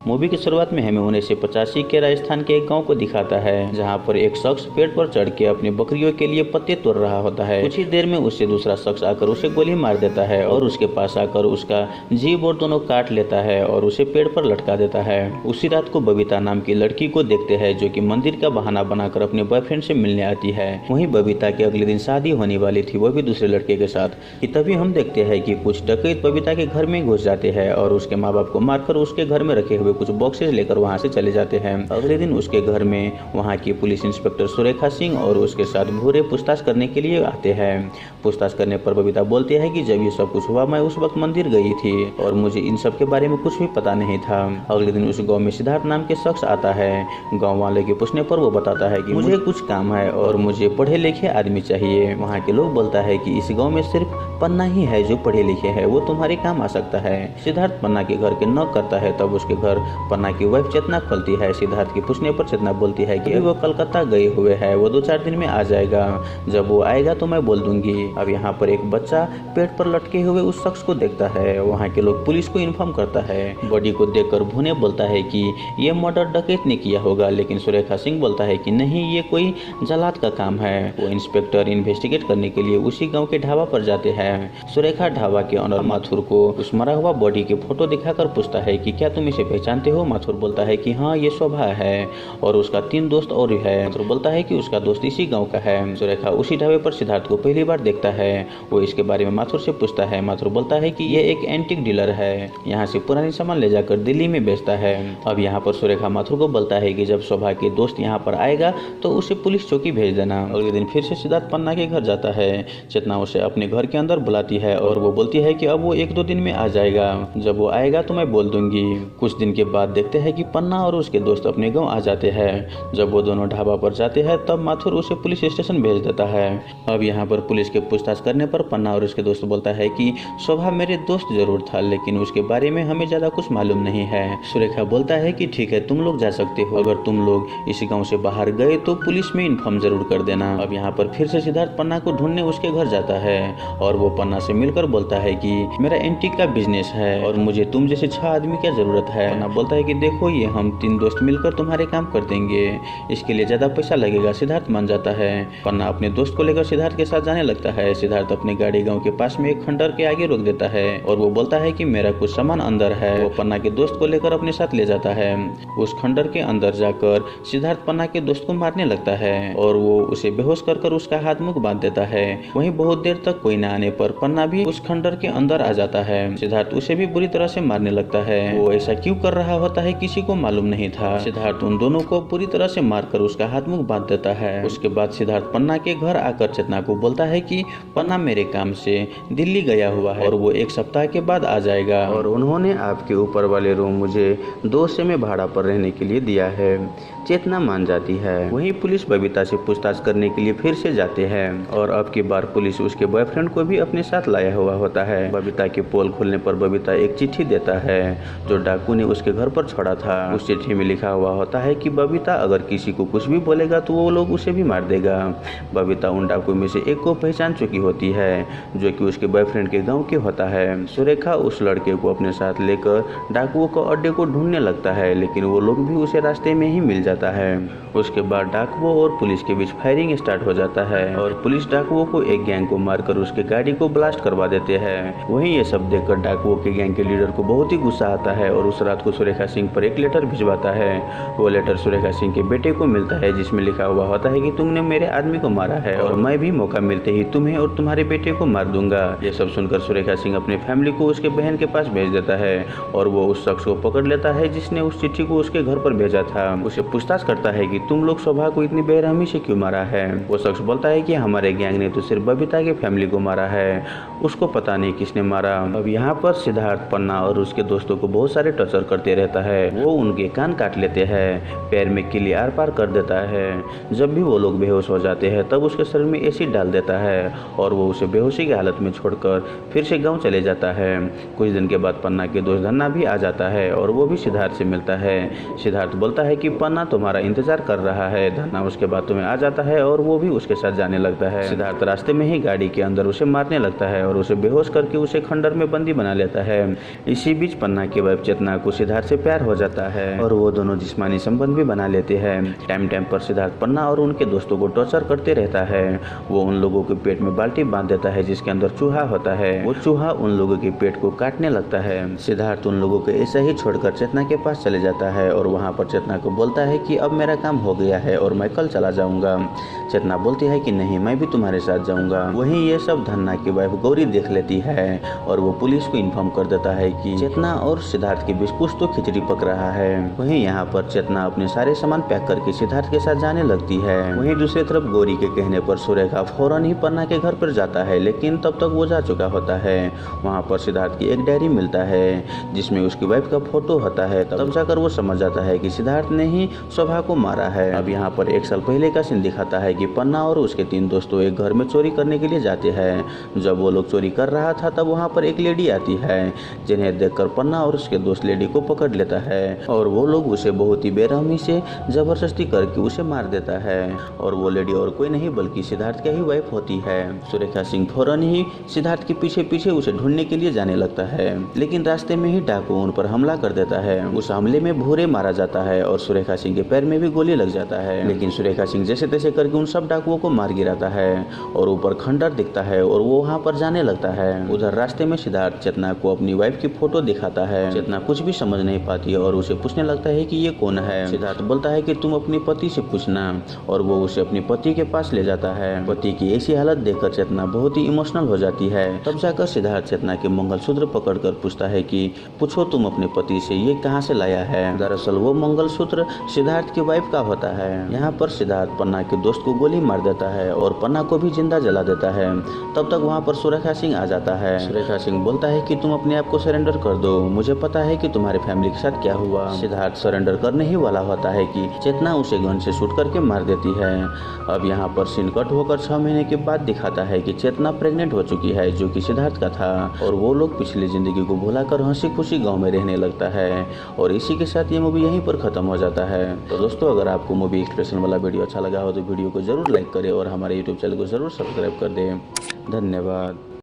Movie की शुरुआत में हमें 1985 के राजस्थान के एक गांव को दिखाता है, जहां पर एक शख्स पेड़ पर चढ़ के अपनी बकरियों के लिए पत्ते तोड़ रहा होता है। कुछ ही देर में उससे दूसरा शख्स आकर उसे गोली मार देता है और उसके पास आकर उसका जीभ और दोनों काट लेता है और उसे पेड़ पर लटका देता है। उसी रात को बबीता नाम की लड़की को देखते हैं, जो कि मंदिर का बहाना बनाकर अपने बॉयफ्रेंड से मिलने आती है। वहीं बबीता के अगले दिन शादी होने वाली थी, वो भी दूसरे लड़के के साथ। कि तभी हम देखते हैं कि कुछ डकैत बबीता के घर में घुस जाते हैं और उसके माँ बाप को मारकर उसके घर में रखे हुए कुछ बॉक्सेस लेकर वहां से चले जाते हैं। अगले दिन उसके घर में वहां की पुलिस इंस्पेक्टर सुरेखा सिंह और उसके साथ भूरे पूछताछ करने के लिए आते हैं। पूछताछ करने पर बबीता बोलती है कि जब ये सब कुछ हुआ मैं उस वक्त मंदिर गई थी और मुझे इन सब के बारे में कुछ भी पता नहीं था। अगले दिन उस गाँव में सिद्धार्थ नाम के शख्स आता है। गाँव वाले के पूछने पर वो बताता है कि मुझे कुछ काम है और मुझे पढ़े लिखे आदमी चाहिए। वहाँ के लोग बोलता है कि इस गाँव में सिर्फ पन्ना ही है जो पढ़े लिखे है, वो तुम्हारे काम आ सकता है। सिद्धार्थ पन्ना के घर के नॉक करता है, तब उसके घर पन्ना की वाइफ चेतना खोलती है। सिद्धार्थ के पूछने पर चेतना बोलती है कि वो कलकत्ता गए हुए है, वो 2-4 दिन में आ जाएगा। जब वो आएगा तो मैं बोल दूंगी। अब यहाँ पर एक बच्चा पेट पर लटके हुए उस शख्स को देखता है। वहाँ के लोग पुलिस को इन्फॉर्म करता है। बॉडी को देखकर भुने बोलता है कि ये मर्डर डकैत ने किया होगा, लेकिन सुरेखा सिंह बोलता है कि नहीं, ये कोई जलाद का काम है। वो इंस्पेक्टर इन्वेस्टिगेट करने के लिए उसी गाँव के ढाबा पर जाते हैं। सुरेखा ढाबा के ऑनर माथुर को उस मरा हुआ बॉडी की फोटो दिखाकर पूछता है कि क्या तुम इसे पहचानते हो। माथुर बोलता है कि हाँ, ये शोभा है और उसका 3 दोस्त और है। माथुर बोलता है कि उसका दोस्त इसी गांव का है। सुरेखा उसी ढाबे पर सिद्धार्थ को पहली बार देखता है। वो इसके बारे में माथुर से पूछता है। माथुर बोलता है कि ये एक एंटीक डीलर है, यहाँ से पुरानी सामान ले जाकर दिल्ली में बेचता है। अब यहाँ पर सुरेखा माथुर को बोलता है कि जब शोभा के दोस्त यहाँ पर आएगा तो उसे पुलिस चौकी भेज देना। अगले दिन फिर से सिद्धार्थ पन्ना के घर जाता है। चेतना उसे अपने घर के अंदर बुलाती है और वो बोलती है कि अब वो 1-2 दिन में आ जाएगा। जब वो आएगा तो मैं बोल दूंगी। कुछ दिन के बाद देखते हैं कि पन्ना और उसके दोस्त अपने गांव आ जाते हैं। जब वो दोनों ढाबा पर जाते हैं तब माथुर उसे पुलिस स्टेशन भेज देता है। अब यहाँ पर पुलिस के पूछताछ करने पर पन्ना और उसके दोस्त बोलता है कि शोभा मेरे दोस्त जरूर था, लेकिन उसके बारे में हमें ज्यादा कुछ मालूम नहीं है। सुरेखा बोलता है कि ठीक है, तुम लोग जा सकते हो। अगर तुम लोग इस गाँव से बाहर गए तो पुलिस में इन्फॉर्म जरूर कर देना। अब यहाँ पर फिर से सिद्धार्थ पन्ना को ढूंढने उसके घर जाता है और वो पन्ना से मिलकर बोलता है कि मेरा एंटीक का बिजनेस है और मुझे तुम जैसे 6 आदमी की जरूरत है। पन्ना बोलता है कि देखो, ये हम 3 दोस्त मिलकर तुम्हारे काम कर देंगे, इसके लिए ज्यादा पैसा लगेगा। सिद्धार्थ मान जाता है। पन्ना अपने दोस्त को लेकर सिद्धार्थ के साथ जाने लगता है। सिद्धार्थ अपनी गाड़ी गाँव के पास में एक खंडर के आगे रोक देता है और वो बोलता है कि मेरा कुछ सामान अंदर है। वो पन्ना के दोस्त को लेकर अपने साथ ले जाता है। उस खंडर के अंदर जाकर सिद्धार्थ पन्ना के दोस्त को मारने लगता है और वो उसे बेहोश कर उसका हाथ मुंह बांध देता है। वहीं बहुत देर तक कोई न आने पर पन्ना भी उस खंडर के अंदर आ जाता है। सिद्धार्थ उसे भी बुरी तरह से मारने लगता है। वो ऐसा क्यों कर रहा होता है किसी को मालूम नहीं था। सिद्धार्थ उन दोनों को बुरी तरह से मारकर उसका हाथ मुंह बांध देता है। उसके बाद सिद्धार्थ पन्ना के घर आकर चेतना को बोलता है कि पन्ना मेरे काम से दिल्ली गया हुआ है और वो 1 सप्ताह के बाद आ जाएगा और उन्होंने आपके ऊपर वाले रूम मुझे 2 से में भाड़ा पर रहने के लिए दिया है। चेतना मान जाती है। वहीं पुलिस बबीता से पूछताछ करने के लिए फिर से जाते हैं और अब की बार पुलिस उसके बॉयफ्रेंड को भी अपने साथ लाया हुआ होता है। बबीता के पोल खोलने पर बबीता एक चिट्ठी देता है जो डाकू ने उसके घर पर छोड़ा था। उस चिट्ठी में लिखा हुआ होता है कि बबीता अगर किसी को कुछ भी बोलेगा तो वो लोग उसे भी मार देगा। बबीता उन डाकू में से एक को पहचान चुकी होती है, जो कि उसके बॉयफ्रेंड के गाँव के होता है। सुरेखा उस लड़के को अपने साथ लेकर डाकुओं को अड्डे को ढूंढने लगता है, लेकिन वो लोग भी उसे रास्ते में ही मिल जाता है। उसके बाद डाकुओं और पुलिस के बीच फायरिंग स्टार्ट हो जाता है और पुलिस डाकुओं को एक गैंग को मारकर उसके गाड़ी को ब्लास्ट करवा देते हैं। वहीं ये सब देखकर डाकुओं के गैंग के लीडर को बहुत ही गुस्सा आता है और उस रात को सुरेखा सिंह पर एक लेटर भिजवाता है। वो लेटर सुरेखा सिंह के बेटे को मिलता है, जिसमें लिखा हुआ होता है कि तुमने मेरे आदमी को मारा है और मैं भी मौका मिलते ही तुम्हें और तुम्हारे बेटे को मार दूंगा। ये सब सुनकर सुरेखा सिंह अपने फैमिली को उसके बहन के पास भेज देता है और वो उस शख्स को पकड़ लेता है जिसने उस चिट्ठी को उसके घर पर भेजा था। उसे पूछताछ करता है कि तुम लोग शोभा को इतनी बेरहमी से क्यों मारा है। वो शख्स बोलता है कि हमारे गैंग ने तो सिर्फ बबीता के फैमिली को मारा है, उसको पता नहीं किसने मारा। अब यहाँ पर सिद्धार्थ पन्ना और उसके दोस्तों को बहुत सारे टॉर्चर करते रहता है। वो उनके कान काट लेते हैं, पैर में किली आर पार कर देता है। जब भी वो लोग बेहोश हो जाते हैं तब उसके शरीर में एसिड डाल देता है और वो उसे बेहोशी की हालत में छोड़कर फिर से गाँव चले जाता है। कुछ दिन के बाद पन्ना के दोस्त धन्ना भी आ जाता है और वो भी सिद्धार्थ से मिलता है। सिद्धार्थ बोलता है कि पन्ना तुम्हारा इंतजार कर रहा है। धन्ना उसके बाद तुम्हें आ जाता है और वो भी उसके साथ जाने लगता है। सिद्धार्थ रास्ते में ही गाड़ी के अंदर उसे मारने मारने लगता है और उसे बेहोश करके उसे खंडर में बंदी बना लेता है। इसी बीच पन्ना की वाइफ चेतना को सिद्धार्थ से प्यार हो जाता है और वो दोनों जिस्मानी संबंध भी बना लेते हैं। टाइम टाइम पर सिद्धार्थ पन्ना और उनके दोस्तों को टॉर्चर करते रहता है। वो उन लोगों के पेट में बाल्टी बांध देता है जिसके अंदर चूहा होता है। वो चूहा उन लोगों के पेट को काटने लगता है। सिद्धार्थ उन लोगों को ऐसा ही छोड़कर चेतना के पास चले जाता है और वहाँ पर चेतना को बोलता है कि अब मेरा काम हो गया है और मैं कल चला जाऊंगा। चेतना बोलती है कि नहीं, मैं भी तुम्हारे साथ जाऊंगा। वहीं ये सब धन्ना की वाइफ गौरी देख लेती है और वो पुलिस को इन्फॉर्म कर देता है कि चेतना और सिद्धार्थ के बीच कुछ तो खिचड़ी पक रहा है। वहीं यहाँ पर चेतना अपने सारे सामान पैक करके सिद्धार्थ के साथ जाने लगती है। वहीं दूसरी तरफ गौरी के कहने पर सुरेखा फौरन ही पन्ना के घर पर जाता है, लेकिन तब तक वो जा चुका होता है। वहाँ पर सिद्धार्थ की एक डायरी मिलता है जिसमें उसकी वाइफ का फोटो होता है। तब जाकर वो समझ जाता है कि सिद्धार्थ ने ही शोभा को मारा है। अब यहाँ पर 1 साल पहले का सीन दिखाता है कि पन्ना और उसके 3 दोस्तों एक घर में चोरी करने के लिए जाते हैं। जब वो लोग चोरी कर रहा था तब वहाँ पर एक लेडी आती है जिन्हें देखकर पन्ना और उसके दोस्त लेडी को पकड़ लेता है और वो लोग उसे बहुत ही बेरहमी से जबरदस्ती करके उसे मार देता है। और वो लेडी और कोई नहीं बल्कि सिद्धार्थ की ही वाइफ होती है। सुरेखा सिंह फौरन ही सिद्धार्थ के पीछे पीछे उसे ढूंढने के लिए जाने लगता है, लेकिन रास्ते में ही डाकू उन पर हमला कर देता है। उस हमले में भूरे मारा जाता है और सुरेखा सिंह के पैर में भी गोली लग जाता है, लेकिन सुरेखा सिंह जैसे तैसे करके उन सब डाकुओं को मार गिराता है और ऊपर खंडर दिखता है और वो वहाँ पर जाने लगता है। उधर रास्ते में सिद्धार्थ चेतना को अपनी वाइफ की फोटो दिखाता है। चेतना कुछ भी समझ नहीं पाती है और उसे पूछने लगता है कि ये कौन है। सिद्धार्थ बोलता है कि तुम अपने पति से पूछना और वो उसे अपने पति के पास ले जाता है। पति की ऐसी हालत देखकर चेतना बहुत ही इमोशनल हो जाती है। तब जाकर सिद्धार्थ चेतना के मंगलसूत्र पकड़कर पूछता है कि पूछो तुम अपने पति से ये कहाँ से लाया है। दरअसल वो मंगलसूत्र सिद्धार्थ की वाइफ का होता है। यहाँ पर सिद्धार्थ पन्ना के दोस्त को गोली मार देता है और पन्ना को भी जिंदा जला देता है। तब तक वहाँ पर सुरेखा सिंह आ जाता है। सुरेखा सिंह बोलता है कि तुम अपने आप को सरेंडर कर दो, मुझे पता है कि तुम्हारे फैमिली के साथ क्या हुआ। सिद्धार्थ सरेंडर करने ही वाला होता है कि चेतना उसे गन से शूट करके मार देती है। अब यहाँ पर सीन कट होकर 6 महीने के बाद दिखाता है कि चेतना प्रेग्नेंट हो चुकी है, जो कि सिद्धार्थ का था, और वो लोग पिछली जिंदगी को भुलाकर हंसी खुशी गाँव में रहने लगता है। और इसी के साथ ये मूवी यहीं पर खत्म हो जाता है। तो दोस्तों, अगर आपको मूवी एक्सप्रेशन वाला वीडियो अच्छा लगा हो तो वीडियो को जरूर लाइक करें और हमारे यूट्यूब चैनल को जरूर सब्सक्राइब कर दें। धन्यवाद।